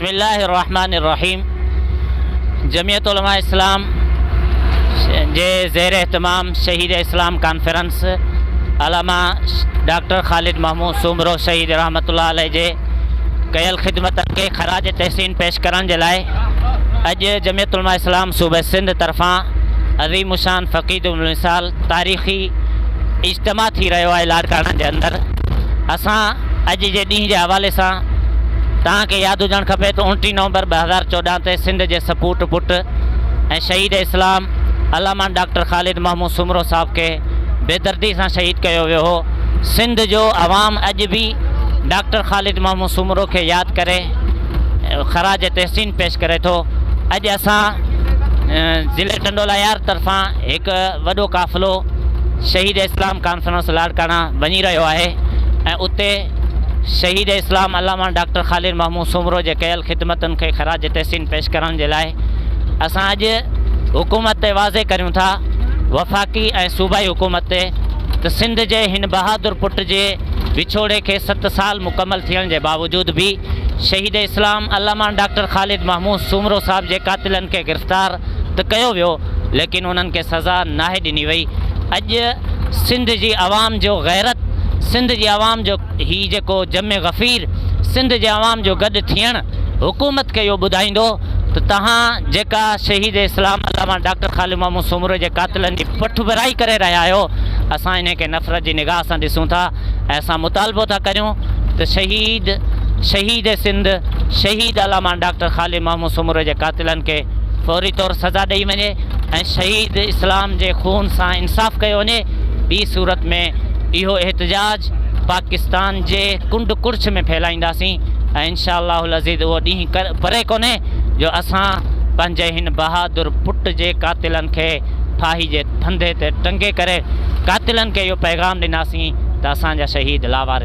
बिस्मिल्लाहिर्रहमानिर्रहीम। जमीयत उलमा इस्लाम जे ज़ेर एहतमाम शहीद इस्लाम कॉन्फ्रेंस अलामा डॉक्टर ख़ालिद महमूद सुमरो शहीद रहमतुल्लाह अलैह जे कयल ख़िदमतनि खे ख़राज तहसीन पेश करण जे लाइ अॼु जमीयत उलमा इस्लाम सूबे सिंध तरफ़ां अज़ीम शान फ़क़ीद उल मिसाल तारीख़ी इज्तिमा थी रहियो आहे लाड़काना जे अंदरि। असां अॼु जे ॾींहं जे हवाले सां तव्हांखे यादि हुजणु खपे त 29 नवंबर 2014 ते सिंध जे सपूत पुट ऐं शहीद इस्लाम अलामा डॉक्टर ख़ालिद महमूद सुमरो साहब खे बेदर्दी सां शहीद कयो वियो हो। सिंध जो अवाम अॼु बि डॉक्टर ख़ालिद महमूद सुमरो खे यादि करे ख़राज तहसीन पेश करे थो। अॼु असां ज़िले टंडोला यार तरफ़ां हिकु वॾो काफ़िलो शहीद इस्लाम कॉन्फ्रेंस लाड़काना वञी रहियो आहे ऐं उते शहीद इस्लाम अलामा डॉक्टर ख़ालिद महमूद सुमरो जे कयल ख़िदमतनि खे ख़राज तहसीन पेश करण जे लाइ असां अॼु हुकूमत ते वाज़े करियूं था, वफ़ाक़ी ऐं सूबाई हुकूमत ते, त सिंध जे हिन बहादुर पुट जे विछोड़े खे 7 साल मुकमल थियण जे बावजूद भी शहीद इस्लाम अलामा डॉक्टर ख़ालिद महमूद सुमरो साहब जे कातिलनि खे गिरफ़्तार त कयो वियो, लेकिन उन्हनि खे सज़ा नाहे ॾिनी वई। अॼु सिंध जी आवाम जो गैरत, सिंध जी आवाम जो ही जेको जमे गफ़ीर, सिंध जे आवाम जो गॾु थियणु हुकूमत खे इहो ॿुधाईंदो त तव्हां जेका शहीद इस्लाम अलामा डॉक्टर ख़ालिद महमूद सुमरो जे कातिलनि जी पठभराई करे रहिया आहियो, असां इन खे नफ़रत जी निगाह सां ॾिसूं था ऐं असां मुतालबो था करियूं त शहीद सिंध शहीद अलामा डॉक्टर ख़ालिद महमूद सुमरो जे कातिलनि खे फौरी तौर सज़ा ॾेई वञे ऐं शहीद इस्लाम जे खून सां इंसाफ़ कयो वञे। ॿी सूरत में इहो एहतजाज पाकिस्तान जे कुंड कुर्छ में फैलाईंदासीं ऐं इंशाअल्लाहुल अज़ीज़ उहो ॾींहुं परे कोन्हे जो असां पंहिंजे हिन बहादुर पुट जे कातिलनि खे फाही जे फंदे ते टंगे करे कातिलनि खे इहो पैगाम ॾिनासीं त असांजा शहीद लावार